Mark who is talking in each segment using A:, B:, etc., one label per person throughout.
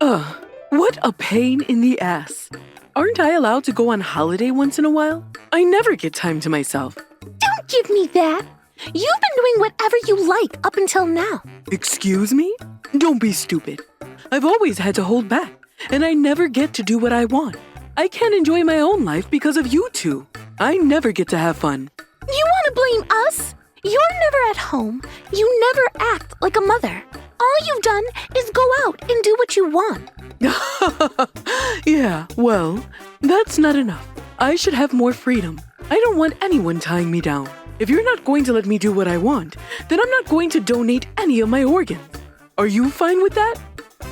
A: Ugh, what a pain in the ass. Aren't I allowed to go on holiday once in a while? I never get time to myself.
B: Don't give me that. You've been doing whatever you like up until now.
A: Excuse me? Don't be stupid. I've always had to hold back, and I never get to do what I want. I can't enjoy my own life because of you two. I never get to have fun.
B: You want to blame us? You're never at home. You never act like a mother. All you've done is go out and do what you want.
A: Yeah, well, that's not enough. I should have more freedom. I don't want anyone tying me down. If you're not going to let me do what I want, then I'm not going to donate any of my organs. Are you fine with that?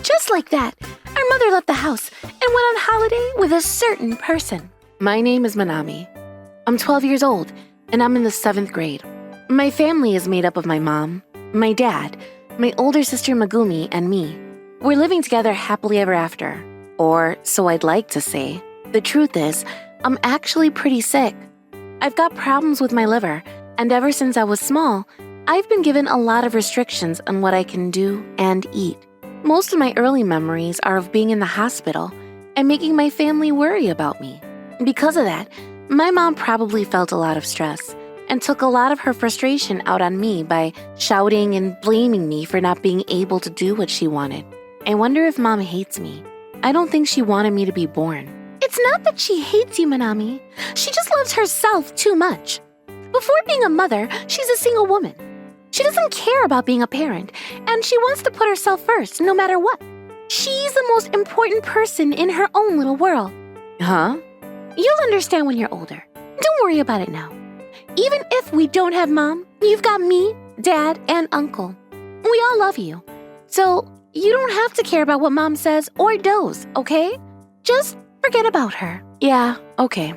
B: Just like that, our mother left the house and went on holiday with a certain person.
C: My name is Manami. I'm 12 years old, and I'm in the 7th grade. My family is made up of my mom, my dad, my older sister Megumi, and me. We're living together happily ever after. Or so I'd like to say. The truth is, I'm actually pretty sick. I've got problems with my liver, and ever since I was small, I've been given a lot of restrictions on what I can do and eat. Most of my early memories are of being in the hospital and making my family worry about me. Because of that, my mom probably felt a lot of stress and took a lot of her frustration out on me by shouting and blaming me for not being able to do what she wanted. I wonder if Mom hates me. I don't think she wanted me to be born.
B: It's not that she hates you, Manami. She just loves herself too much. Before being a mother, she's a single woman. She doesn't care about being a parent, and she wants to put herself first no matter what. She's the most important person in her own little world.
C: Huh?
B: You'll understand when you're older. Don't worry about it now. Even if we don't have Mom, you've got me, Dad, and Uncle. We all love you. So you don't have to care about what Mom says or does, okay? Just forget about her.
C: Yeah, okay.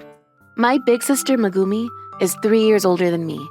C: My big sister Megumi is 3 years older than me,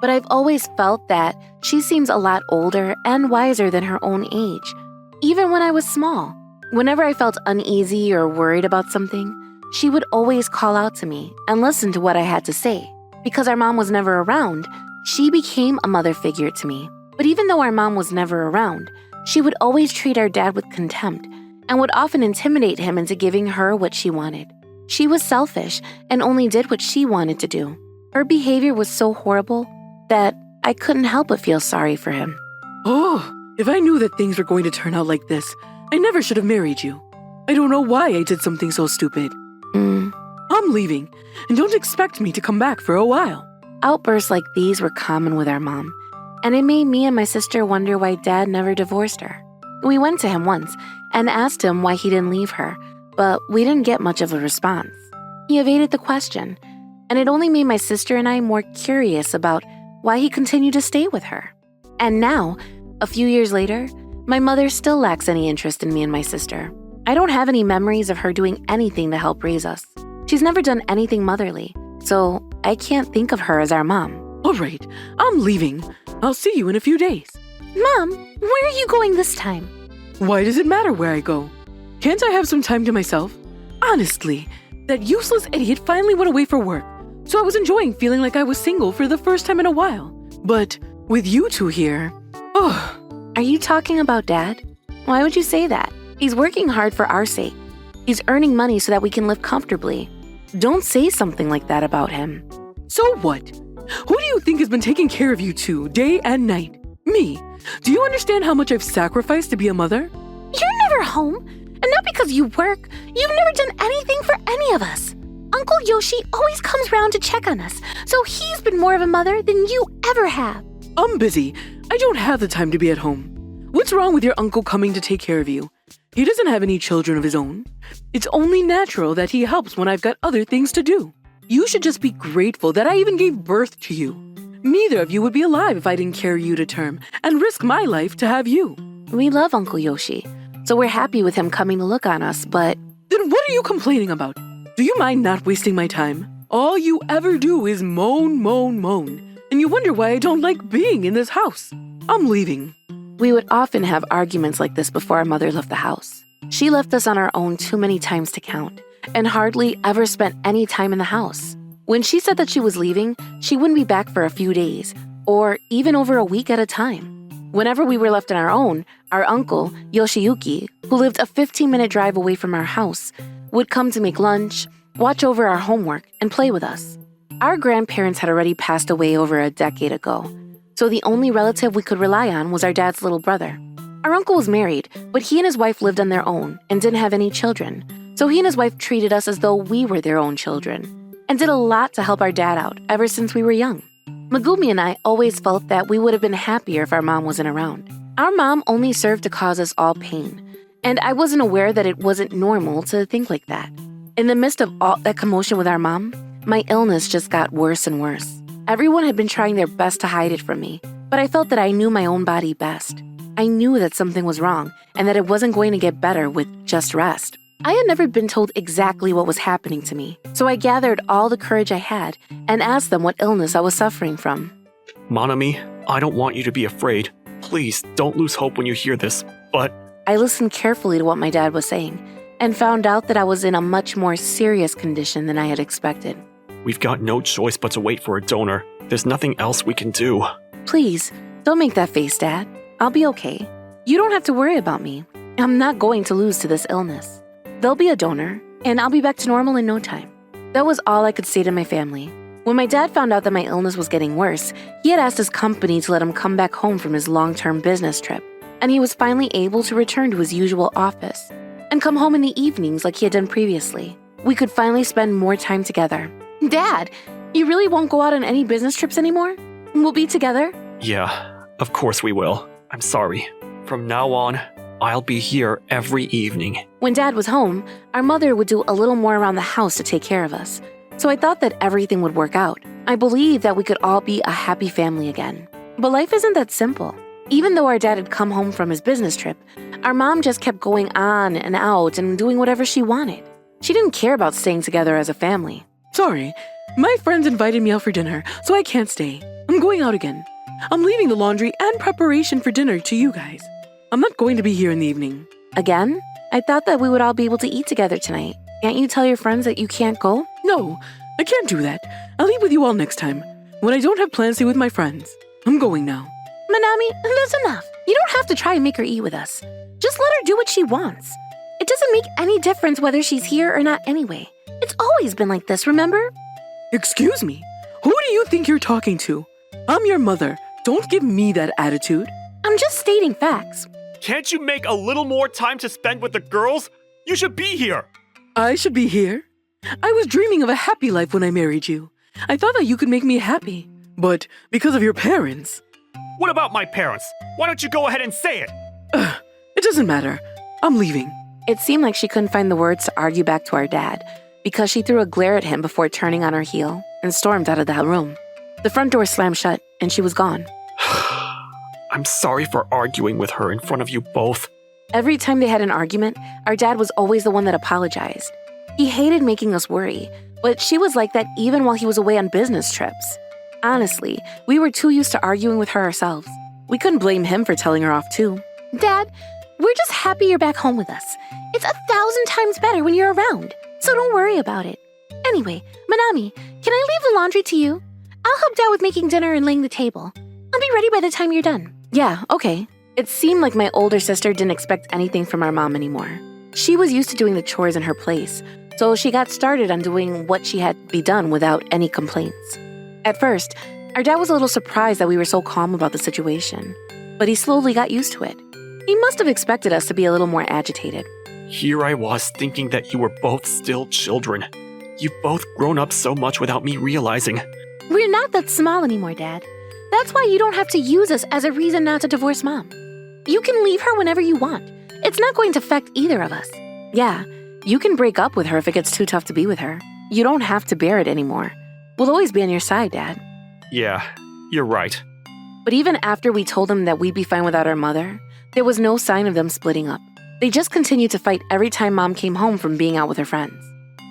C: but I've always felt that she seems a lot older and wiser than her own age, even when I was small. Whenever I felt uneasy or worried about something, she would always call out to me and listen to what I had to say. Because our mom was never around, she became a mother figure to me. But even though our mom was never around, she would always treat our dad with contempt and would often intimidate him into giving her what she wanted. She was selfish and only did what she wanted to do. Her behavior was so horrible that I couldn't help but feel sorry for him.
A: Oh, if I knew that things were going to turn out like this, I never should have married you. I don't know why I did something so stupid. I'm leaving, and don't expect me to come back for a while.
C: Outbursts like these were common with our mom, and it made me and my sister wonder why Dad never divorced her. We went to him once and asked him why he didn't leave her, but we didn't get much of a response. He evaded the question, and it only made my sister and I more curious about why he continued to stay with her. And now, a few years later, my mother still lacks any interest in me and my sister. I don't have any memories of her doing anything to help raise us. She's never done anything motherly, so I can't think of her as our mom.
A: All right, I'm leaving. I'll see you in a few days.
B: Mom, where are you going this time?
A: Why does it matter where I go? Can't I have some time to myself? Honestly, that useless idiot finally went away for work, so I was enjoying feeling like I was single for the first time in a while. But with you two here,
C: Are you talking about Dad? Why would you say that? He's working hard for our sake. He's earning money so that we can live comfortably. Don't say something like that about him.
A: So what? Who do you think has been taking care of you two day and night? Me. Do you understand how much I've sacrificed to be a mother?
B: You're never home, and not because you work. You've never done anything for any of us. Uncle Yoshi always comes round to check on us, so he's been more of a mother than you ever have.
A: I'm busy. I don't have the time to be at home. What's wrong with your uncle coming to take care of you? He doesn't have any children of his own. It's only natural that he helps when I've got other things to do. You should just be grateful that I even gave birth to you. Neither of you would be alive if I didn't carry you to term and risk my life to have you.
C: We love Uncle Yoshi, so we're happy with him coming to look on us, but...
A: Then what are you complaining about? Do you mind not wasting my time? All you ever do is moan, moan, moan. And you wonder why I don't like being in this house. I'm leaving.
C: We would often have arguments like this before our mother left the house. She left us on our own too many times to count, and hardly ever spent any time in the house. When she said that she was leaving, she wouldn't be back for a few days, or even over a week at a time. Whenever we were left on our own, our uncle, Yoshiyuki, who lived a 15-minute drive away from our house, would come to make lunch, watch over our homework, and play with us. Our grandparents had already passed away over a decade ago, so the only relative we could rely on was our dad's little brother. Our uncle was married, but he and his wife lived on their own and didn't have any children, so he and his wife treated us as though we were their own children, and did a lot to help our dad out ever since we were young. Megumi and I always felt that we would have been happier if our mom wasn't around. Our mom only served to cause us all pain, and I wasn't aware that it wasn't normal to think like that. In the midst of all that commotion with our mom, my illness just got worse and worse. Everyone had been trying their best to hide it from me, but I felt that I knew my own body best. I knew that something was wrong and that it wasn't going to get better with just rest. I had never been told exactly what was happening to me, so I gathered all the courage I had and asked them what illness I was suffering from.
D: Monami, I don't want you to be afraid. Please, don't lose hope when you hear this, but...
C: I listened carefully to what my dad was saying and found out that I was in a much more serious condition than I had expected.
D: We've got no choice but to wait for a donor. There's nothing else we can do.
C: Please, don't make that face, Dad. I'll be okay. You don't have to worry about me. I'm not going to lose to this illness. There'll be a donor, and I'll be back to normal in no time. That was all I could say to my family. When my dad found out that my illness was getting worse, he had asked his company to let him come back home from his long-term business trip, and he was finally able to return to his usual office and come home in the evenings like he had done previously. We could finally spend more time together. Dad, you really won't go out on any business trips anymore? We'll be together?
D: Yeah, of course we will. I'm sorry. From now on, I'll be here every evening.
C: When Dad was home, our mother would do a little more around the house to take care of us, so I thought that everything would work out. I believed that we could all be a happy family again. But life isn't that simple. Even though our dad had come home from his business trip, our mom just kept going on and out and doing whatever she wanted. She didn't care about staying together as a family.
A: Sorry, my friends invited me out for dinner, so I can't stay. I'm going out again. I'm leaving the laundry and preparation for dinner to you guys. I'm not going to be here in the evening.
C: Again? I thought that we would all be able to eat together tonight. Can't you tell your friends that you can't go?
A: No, I can't do that. I'll eat with you all next time, when I don't have plans to eat with my friends. I'm going now.
B: Manami, that's enough. You don't have to try and make her eat with us. Just let her do what she wants. It doesn't make any difference whether she's here or not anyway. It's always been like this, remember?
A: Excuse me? Who do you think you're talking to? I'm your mother. Don't give me that attitude.
B: I'm just stating facts.
D: Can't you make a little more time to spend with the girls? You should be here.
A: I should be here. I was dreaming of a happy life when I married you. I thought that you could make me happy. But because of your parents...
D: What about my parents? Why don't you go ahead and say it?
A: It doesn't matter. I'm leaving.
C: It seemed like she couldn't find the words to argue back to our dad because she threw a glare at him before turning on her heel and stormed out of that room. The front door slammed shut and she was gone.
D: I'm sorry for arguing with her in front of you both.
C: Every time they had an argument, our dad was always the one that apologized. He hated making us worry, but she was like that even while he was away on business trips. Honestly, we were too used to arguing with her ourselves. We couldn't blame him for telling her off too.
B: Dad, we're just happy you're back home with us. It's 1,000 times better when you're around, so don't worry about it. Anyway, Manami, can I leave the laundry to you? I'll help Dad with making dinner and laying the table. I'll be ready by the time you're done.
C: Yeah, okay. It seemed like my older sister didn't expect anything from our mom anymore. She was used to doing the chores in her place, so she got started on doing what she had to be done without any complaints. At first, our dad was a little surprised that we were so calm about the situation, but he slowly got used to it. He must have expected us to be a little more agitated.
D: Here I was thinking that you were both still children. You've both grown up so much without me realizing.
B: We're not that small anymore, Dad. That's why you don't have to use us as a reason not to divorce Mom. You can leave her whenever you want. It's not going to affect either of us.
C: Yeah, you can break up with her if it gets too tough to be with her. You don't have to bear it anymore. We'll always be on your side, Dad.
D: Yeah, you're right.
C: But even after we told them that we'd be fine without our mother, there was no sign of them splitting up. They just continued to fight every time Mom came home from being out with her friends.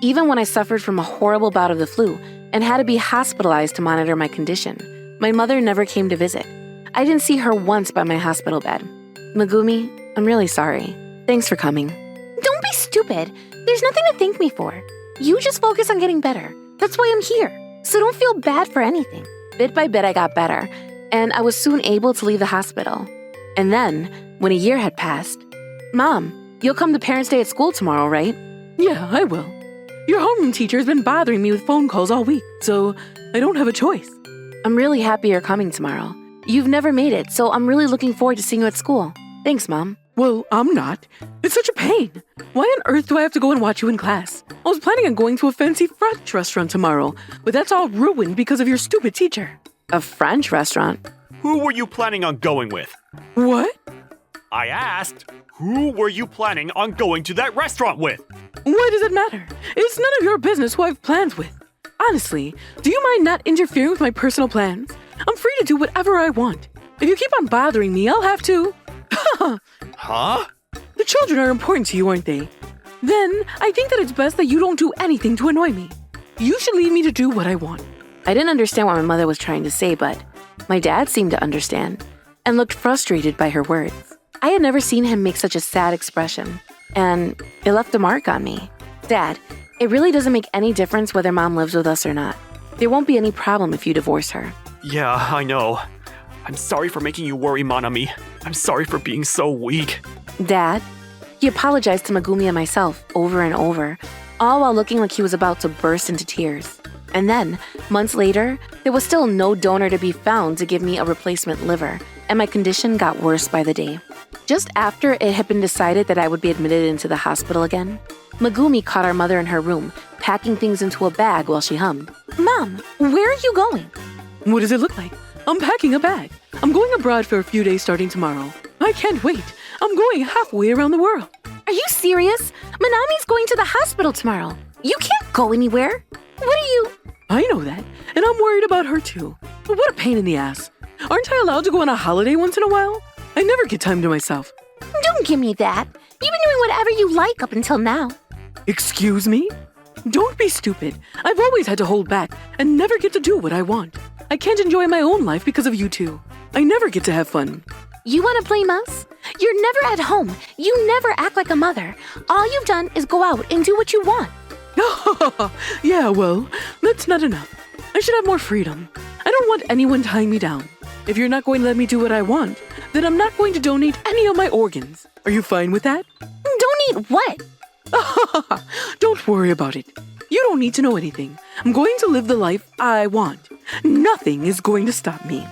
C: Even when I suffered from a horrible bout of the flu and had to be hospitalized to monitor my condition, my mother never came to visit. I didn't see her once by my hospital bed. Megumi, I'm really sorry. Thanks for coming.
B: Don't be stupid. There's nothing to thank me for. You just focus on getting better. That's why I'm here. So don't feel bad for anything.
C: Bit by bit, I got better, and I was soon able to leave the hospital. And then, when a year had passed, Mom, you'll come to Parents' Day at school tomorrow, right?
A: Yeah, I will. Your homeroom teacher has been bothering me with phone calls all week, so I don't have a choice.
C: I'm really happy you're coming tomorrow. You've never made it, so I'm really looking forward to seeing you at school. Thanks, Mom.
A: Well, I'm not. It's such a pain. Why on earth do I have to go and watch you in class? I was planning on going to a fancy French restaurant tomorrow, but that's all ruined because of your stupid teacher.
C: A French restaurant?
D: Who were you planning on going with?
A: What?
D: I asked, who were you planning on going to that restaurant with?
A: Why does it matter? It's none of your business who I've plans with. Honestly, do you mind not interfering with my personal plans? I'm free to do whatever I want. If you keep on bothering me, I'll have to.
D: Huh?
A: The children are important to you, aren't they? Then I think that it's best that you don't do anything to annoy me. You should leave me to do what I want.
C: I didn't understand what my mother was trying to say, but my dad seemed to understand and looked frustrated by her words. I had never seen him make such a sad expression, and it left a mark on me. Dad, it really doesn't make any difference whether Mom lives with us or not. There won't be any problem if you divorce her.
D: Yeah, I know. I'm sorry for making you worry, mon ami. I'm sorry for being so weak.
C: Dad? He apologized to Megumi and myself over and over, all while looking like he was about to burst into tears. And then, months later, there was still no donor to be found to give me a replacement liver, and my condition got worse by the day. Just after it had been decided that I would be admitted into the hospital again, Megumi caught our mother in her room, packing things into a bag while she hummed.
B: Mom, where are you going?
A: What does it look like? I'm packing a bag. I'm going abroad for a few days starting tomorrow. I can't wait. I'm going halfway around the world.
B: Are you serious? Manami's going to the hospital tomorrow. You can't go anywhere. What are you...
A: I know that, and I'm worried about her too. But what a pain in the ass. Aren't I allowed to go on a holiday once in a while? I never get time to myself.
B: Don't give me that. You've been doing whatever you like up until now.
A: Excuse me? Don't be stupid. I've always had to hold back and never get to do what I want. I can't enjoy my own life because of you two. I never get to have fun.
B: You want to blame us? You're never at home. You never act like a mother. All you've done is go out and do what you want.
A: Yeah, well, that's not enough. I should have more freedom. I don't want anyone tying me down. If you're not going to let me do what I want, then I'm not going to donate any of my organs. Are you fine with that?
B: Donate what?
A: Don't worry about it. You don't need to know anything. I'm going to live the life I want. Nothing is going to stop me.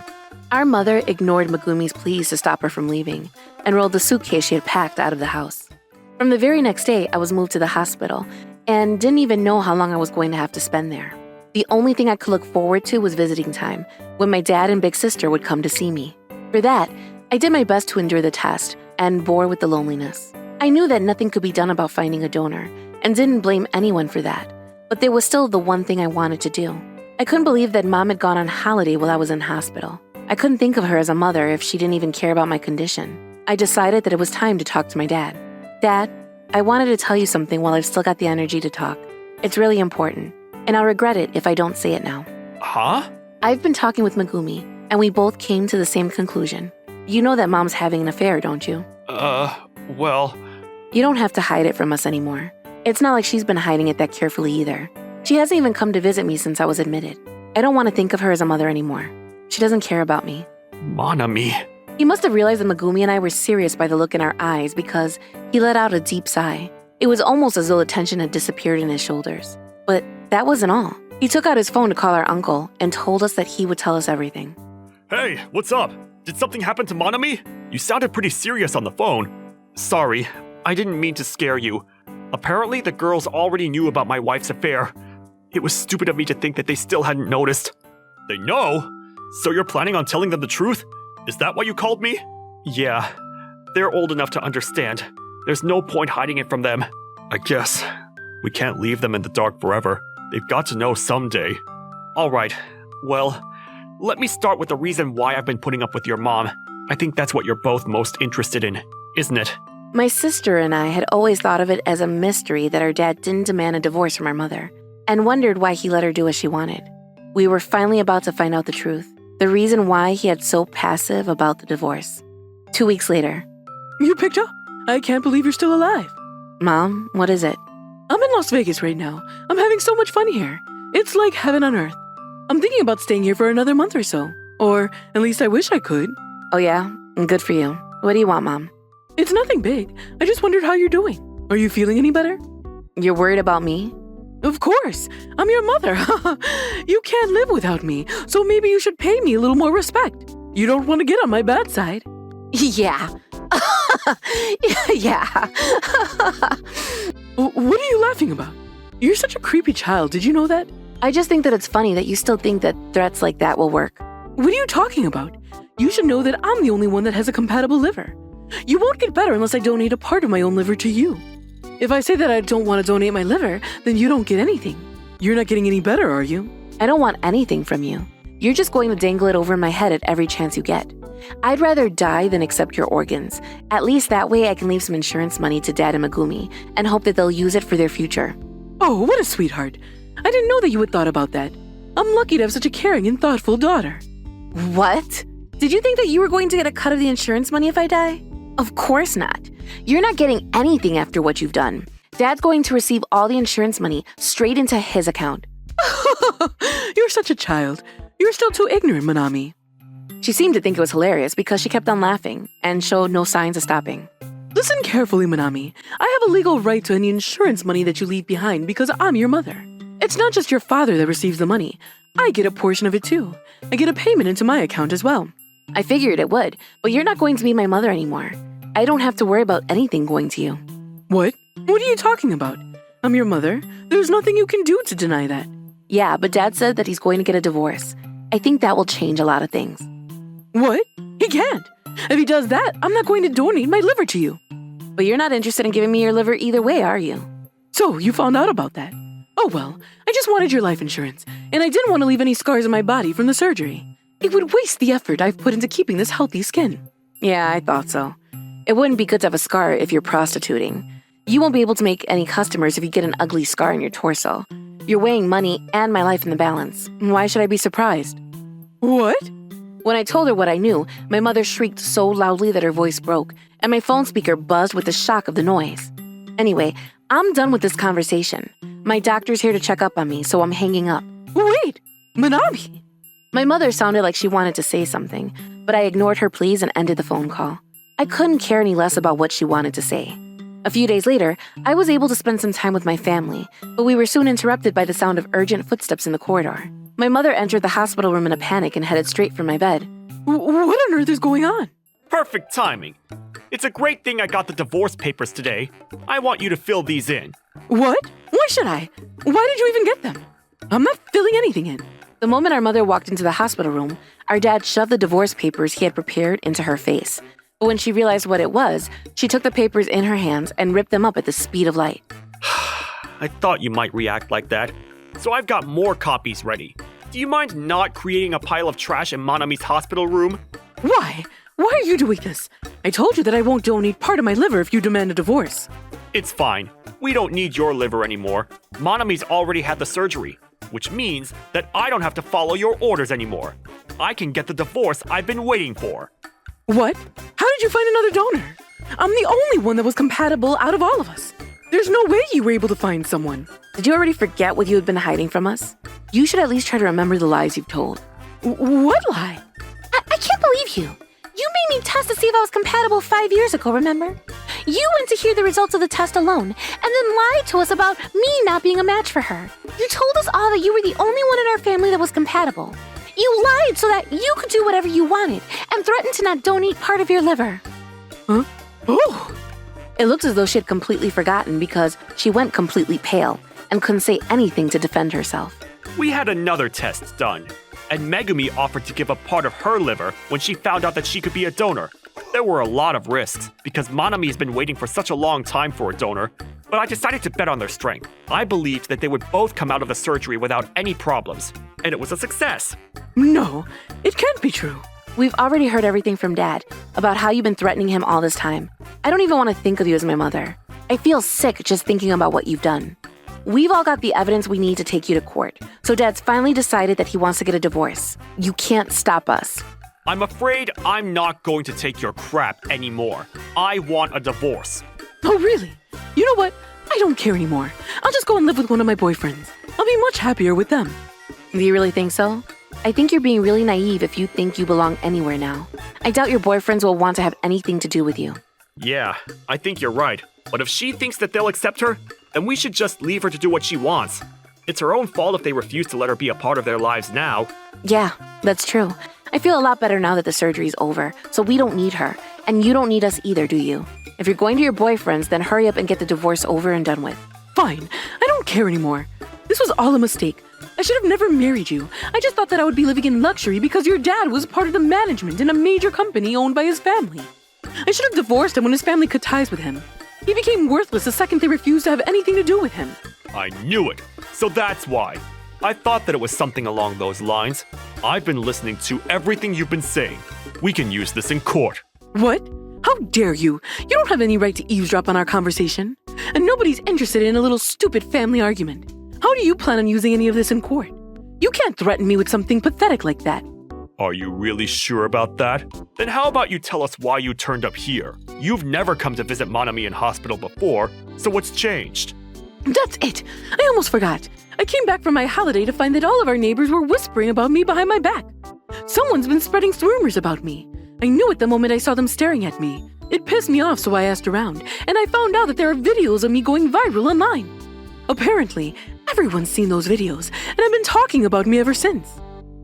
C: Our mother ignored Megumi's pleas to stop her from leaving and rolled the suitcase she had packed out of the house. From the very next day, I was moved to the hospital and didn't even know how long I was going to have to spend there. The only thing I could look forward to was visiting time, when my dad and big sister would come to see me. For that, I did my best to endure the test and bore with the loneliness. I knew that nothing could be done about finding a donor and didn't blame anyone for that, but there was still the one thing I wanted to do. I couldn't believe that Mom had gone on holiday while I was in hospital. I couldn't think of her as a mother if she didn't even care about my condition. I decided that it was time to talk to my dad. Dad, I wanted to tell you something while I've still got the energy to talk. It's really important, and I'll regret it if I don't say it now.
D: Huh?
C: I've been talking with Megumi, and we both came to the same conclusion. You know that Mom's having an affair, don't you?
D: Well...
C: You don't have to hide it from us anymore. It's not like she's been hiding it that carefully either. She hasn't even come to visit me since I was admitted. I don't want to think of her as a mother anymore. She doesn't care about me.
D: Mon ami.
C: He must have realized that Megumi and I were serious by the look in our eyes because he let out a deep sigh. It was almost as though the tension had disappeared in his shoulders. But that wasn't all. He took out his phone to call our uncle and told us that he would tell us everything.
D: Hey, what's up? Did something happen to mon ami? You sounded pretty serious on the phone. Sorry, I didn't mean to scare you. Apparently, the girls already knew about my wife's affair. It was stupid of me to think that they still hadn't noticed. They know? So you're planning on telling them the truth? Is that why you called me? Yeah, they're old enough to understand. There's no point hiding it from them. I guess we can't leave them in the dark forever. They've got to know someday. Alright, well, let me start with the reason why I've been putting up with your mom. I think that's what you're both most interested in, isn't it?
C: My sister and I had always thought of it as a mystery that our dad didn't demand a divorce from our mother, and wondered why he let her do as she wanted. We were finally about to find out the truth, the reason why he had so passive about the divorce. 2 weeks later.
A: You picked up? I can't believe you're still alive.
C: Mom, what is it?
A: I'm in Las Vegas right now. I'm having so much fun here. It's like heaven on earth. I'm thinking about staying here for another month or so. Or at least I wish I could.
C: Oh yeah? Good for you. What do you want, Mom?
A: It's nothing big. I just wondered how you're doing. Are you feeling any better?
C: You're worried about me?
A: Of course. I'm your mother. You can't live without me, so maybe you should pay me a little more respect. You don't want to get on my bad side.
C: Yeah. Yeah.
A: What are you laughing about? You're such a creepy child. Did you know that?
C: I just think that it's funny that you still think that threats like that will work.
A: What are you talking about? You should know that I'm the only one that has a compatible liver. You won't get better unless I donate a part of my own liver to you. If I say that I don't want to donate my liver, then you don't get anything. You're not getting any better, are you?
C: I don't want anything from you. You're just going to dangle it over my head at every chance you get. I'd rather die than accept your organs. At least that way I can leave some insurance money to Dad and Megumi and hope that they'll use it for their future.
A: Oh, what a sweetheart. I didn't know that you had thought about that. I'm lucky to have such a caring and thoughtful daughter.
C: What? Did you think that you were going to get a cut of the insurance money if I die? Of course not. You're not getting anything after what you've done. Dad's going to receive all the insurance money straight into his account.
A: You're such a child. You're still too ignorant, Manami.
C: She seemed to think it was hilarious because she kept on laughing and showed no signs of stopping.
A: Listen carefully, Manami. I have a legal right to any insurance money that you leave behind because I'm your mother. It's not just your father that receives the money. I get a portion of it too. I get a payment into my account as well.
C: I figured it would, but you're not going to be my mother anymore. I don't have to worry about anything going to you.
A: What? What are you talking about? I'm your mother. There's nothing you can do to deny that.
C: Yeah, but Dad said that he's going to get a divorce. I think that will change a lot of things.
A: What? He can't. If he does that, I'm not going to donate my liver to you.
C: But you're not interested in giving me your liver either way, are you?
A: So, you found out about that. Oh well, I just wanted your life insurance, and I didn't want to leave any scars on my body from the surgery. It would waste the effort I've put into keeping this healthy skin.
C: Yeah, I thought so. It wouldn't be good to have a scar if you're prostituting. You won't be able to make any customers if you get an ugly scar in your torso. You're weighing money and my life in the balance. Why should I be surprised?
A: What?
C: When I told her what I knew, my mother shrieked so loudly that her voice broke, and my phone speaker buzzed with the shock of the noise. Anyway, I'm done with this conversation. My doctor's here to check up on me, so I'm hanging up.
A: Wait, Manami!
C: My mother sounded like she wanted to say something, but I ignored her pleas and ended the phone call. I couldn't care any less about what she wanted to say. A few days later, I was able to spend some time with my family, but we were soon interrupted by the sound of urgent footsteps in the corridor. My mother entered the hospital room in a panic and headed straight for my bed.
A: What on earth is going on?
D: Perfect timing. It's a great thing I got the divorce papers today. I want you to fill these in.
A: What? Why should I? Why did you even get them? I'm not filling anything in.
C: The moment our mother walked into the hospital room, our dad shoved the divorce papers he had prepared into her face. But when she realized what it was, she took the papers in her hands and ripped them up at the speed of light.
D: I thought you might react like that, so I've got more copies ready. Do you mind not creating a pile of trash in Manami's hospital room?
A: Why? Why are you doing this? I told you that I won't donate part of my liver if you demand a divorce.
D: It's fine. We don't need your liver anymore. Manami's already had the surgery, which means that I don't have to follow your orders anymore. I can get the divorce I've been waiting for.
A: What? How did you find another donor? I'm the only one that was compatible out of all of us. There's no way you were able to find someone.
C: Did you already forget what you had been hiding from us? You should at least try to remember the lies you've told.
A: What lie?
B: I can't believe you. You made me test to see if I was compatible 5 years ago, remember? You went to hear the results of the test alone, and then lied to us about me not being a match for her. You told us all that you were the only one in our family that was compatible. You lied so that you could do whatever you wanted, and threatened to not donate part of your liver.
A: Huh? Oh!
C: It looked as though she had completely forgotten because she went completely pale and couldn't say anything to defend herself.
D: We had another test done, and Megumi offered to give up part of her liver when she found out that she could be a donor. There were a lot of risks, because Manami has been waiting for such a long time for a donor, but I decided to bet on their strength. I believed that they would both come out of the surgery without any problems, and it was a success.
A: No, it can't be true.
C: We've already heard everything from Dad about how you've been threatening him all this time. I don't even want to think of you as my mother. I feel sick just thinking about what you've done. We've all got the evidence we need to take you to court, so Dad's finally decided that he wants to get a divorce. You can't stop us.
D: I'm afraid I'm not going to take your crap anymore. I want a divorce.
A: Oh, really? You know what? I don't care anymore. I'll just go and live with one of my boyfriends. I'll be much happier with them.
C: Do you really think so? I think you're being really naive if you think you belong anywhere now. I doubt your boyfriends will want to have anything to do with you.
D: Yeah, I think you're right. But if she thinks that they'll accept her, then we should just leave her to do what she wants. It's her own fault if they refuse to let her be a part of their lives now.
C: Yeah, that's true. I feel a lot better now that the surgery's over, so we don't need her. And you don't need us either, do you? If you're going to your boyfriend's, then hurry up and get the divorce over and done with.
A: Fine, I don't care anymore. This was all a mistake. I should have never married you. I just thought that I would be living in luxury because your dad was part of the management in a major company owned by his family. I should have divorced him when his family cut ties with him. He became worthless the second they refused to have anything to do with him.
D: I knew it. So that's why. I thought that it was something along those lines. I've been listening to everything you've been saying. We can use this in court.
A: What? How dare you? You don't have any right to eavesdrop on our conversation. And nobody's interested in a little stupid family argument. How do you plan on using any of this in court? You can't threaten me with something pathetic like that.
D: Are you really sure about that? Then how about you tell us why you turned up here? You've never come to visit Monami in hospital before, so what's changed?
A: That's it. I almost forgot. I came back from my holiday to find that all of our neighbors were whispering about me behind my back. Someone's been spreading rumors about me. I knew it the moment I saw them staring at me. It pissed me off, so I asked around, and I found out that there are videos of me going viral online. Apparently, everyone's seen those videos, and have been talking about me ever since.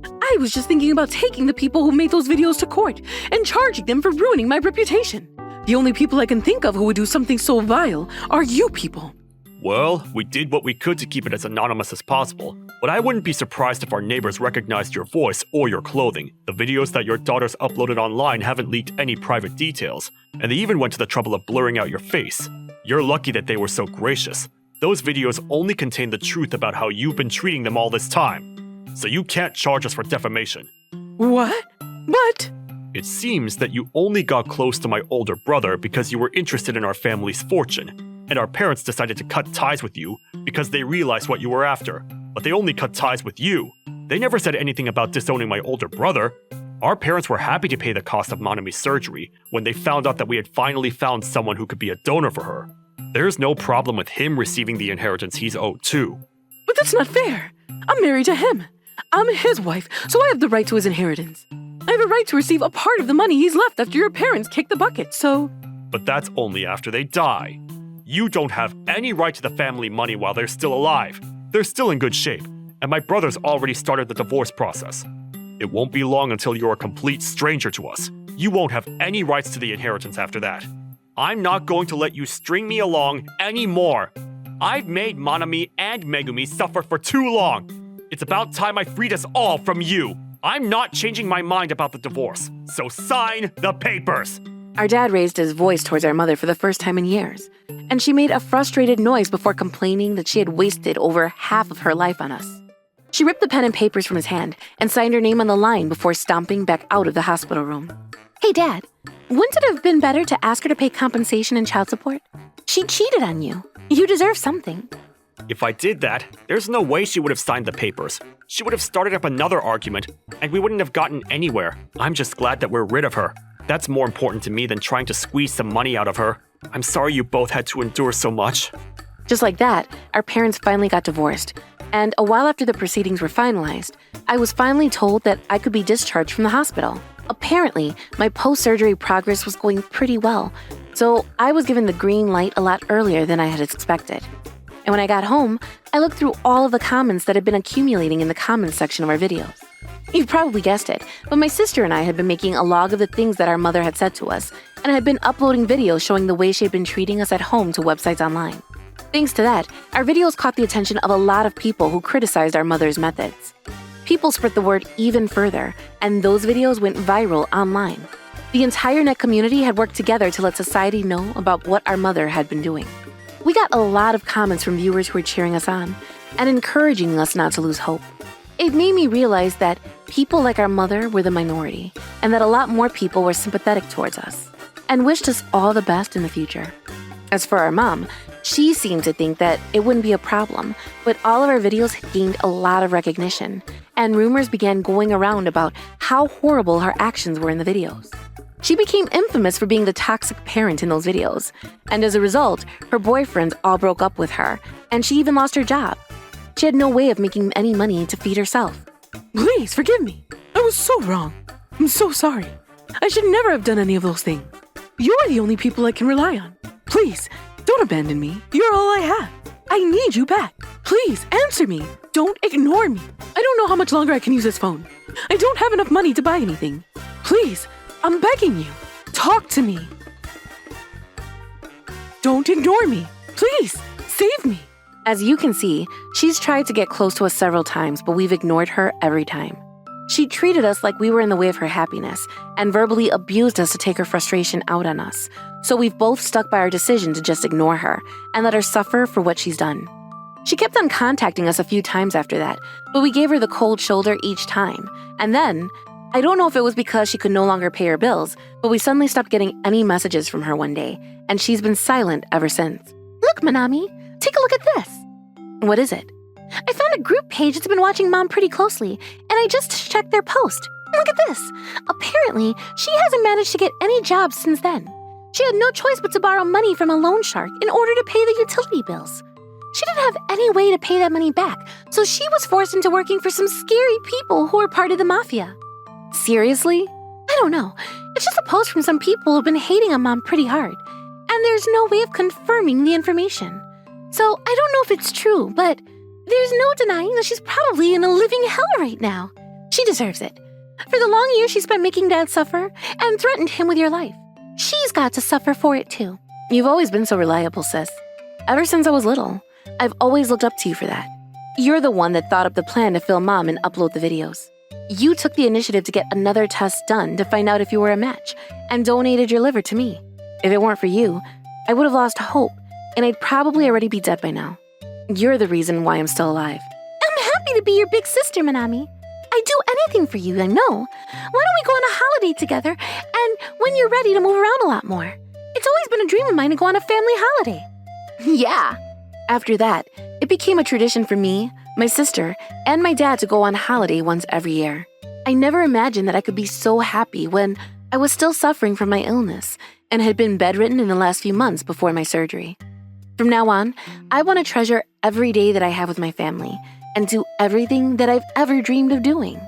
A: I was just thinking about taking the people who made those videos to court and charging them for ruining my reputation. The only people I can think of who would do something so vile are you people.
D: Well, we did what we could to keep it as anonymous as possible, but I wouldn't be surprised if our neighbors recognized your voice or your clothing. The videos that your daughters uploaded online haven't leaked any private details, and they even went to the trouble of blurring out your face. You're lucky that they were so gracious. Those videos only contain the truth about how you've been treating them all this time. So you can't charge us for defamation.
A: What? But...
D: It seems that you only got close to my older brother because you were interested in our family's fortune, and our parents decided to cut ties with you because they realized what you were after. But they only cut ties with you. They never said anything about disowning my older brother. Our parents were happy to pay the cost of Monami's surgery when they found out that we had finally found someone who could be a donor for her. There's no problem with him receiving the inheritance he's owed too.
A: But that's not fair. I'm married to him. I'm his wife, so I have the right to his inheritance. I have a right to receive a part of the money he's left after your parents kicked the bucket, so...
D: But that's only after they die. You don't have any right to the family money while they're still alive. They're still in good shape, and my brother's already started the divorce process. It won't be long until you're a complete stranger to us. You won't have any rights to the inheritance after that. I'm not going to let you string me along anymore. I've made Monami and Megumi suffer for too long. It's about time I freed us all from you. I'm not changing my mind about the divorce, so sign the papers.
C: Our dad raised his voice towards our mother for the first time in years, and she made a frustrated noise before complaining that she had wasted over half of her life on us. She ripped the pen and papers from his hand and signed her name on the line before stomping back out of the hospital room.
B: Hey, Dad, wouldn't it have been better to ask her to pay compensation and child support? She cheated on you. You deserve something.
D: If I did that, there's no way she would have signed the papers. She would have started up another argument, and we wouldn't have gotten anywhere. I'm just glad that we're rid of her. That's more important to me than trying to squeeze some money out of her. I'm sorry you both had to endure so much.
C: Just like that, our parents finally got divorced, and a while after the proceedings were finalized, I was finally told that I could be discharged from the hospital. Apparently, my post-surgery progress was going pretty well, so I was given the green light a lot earlier than I had expected. And when I got home, I looked through all of the comments that had been accumulating in the comments section of our videos. You've probably guessed it, but my sister and I had been making a log of the things that our mother had said to us, and had been uploading videos showing the way she had been treating us at home to websites online. Thanks to that, our videos caught the attention of a lot of people who criticized our mother's methods. People spread the word even further, and those videos went viral online. The entire net community had worked together to let society know about what our mother had been doing. We got a lot of comments from viewers who were cheering us on and encouraging us not to lose hope. It made me realize that people like our mother were the minority, and that a lot more people were sympathetic towards us and wished us all the best in the future. As for our mom, she seemed to think that it wouldn't be a problem, but all of our videos had gained a lot of recognition, and rumors began going around about how horrible her actions were in the videos. She became infamous for being the toxic parent in those videos, and as a result, her boyfriends all broke up with her, and she even lost her job. She had no way of making any money to feed herself.
A: Please forgive me. I was so wrong. I'm so sorry. I should never have done any of those things. You're the only people I can rely on. Please, don't abandon me. You're all I have. I need you back. Please, answer me. Don't ignore me. I don't know how much longer I can use this phone. I don't have enough money to buy anything. Please, I'm begging you. Talk to me. Don't ignore me. Please, save me.
C: As you can see, she's tried to get close to us several times, but we've ignored her every time. She treated us like we were in the way of her happiness and verbally abused us to take her frustration out on us. So we've both stuck by our decision to just ignore her and let her suffer for what she's done. She kept on contacting us a few times after that, but we gave her the cold shoulder each time. And then, I don't know if it was because she could no longer pay her bills, but we suddenly stopped getting any messages from her one day, and she's been silent ever since.
B: Look, Manami, take a look at this.
C: What is it?
B: I found a group page that's been watching Mom pretty closely, and I just checked their post. Look at this. Apparently, she hasn't managed to get any jobs since then. She had no choice but to borrow money from a loan shark in order to pay the utility bills. She didn't have any way to pay that money back, so she was forced into working for some scary people who are part of the mafia.
C: Seriously?
B: I don't know. It's just a post from some people who've been hating on Mom pretty hard, and there's no way of confirming the information. So I don't know if it's true, but there's no denying that she's probably in a living hell right now. She deserves it. For the long years she spent making Dad suffer and threatened him with your life, she's got to suffer for it too.
C: You've always been so reliable, sis. Ever since I was little, I've always looked up to you for that. You're the one that thought up the plan to film Mom and upload the videos. You took the initiative to get another test done to find out if you were a match and donated your liver to me. If it weren't for you, I would have lost hope and I'd probably already be dead by now. You're the reason why I'm still alive.
B: I'm happy to be your big sister, Manami. I'd do anything for you, I know. Why don't we go on a holiday together, and when you're ready to move around a lot more? It's always been a dream of mine to go on a family holiday.
C: Yeah. After that, it became a tradition for me, my sister, and my dad to go on holiday once every year. I never imagined that I could be so happy when I was still suffering from my illness and had been bedridden in the last few months before my surgery. From now on, I want to treasure every day that I have with my family and do everything that I've ever dreamed of doing.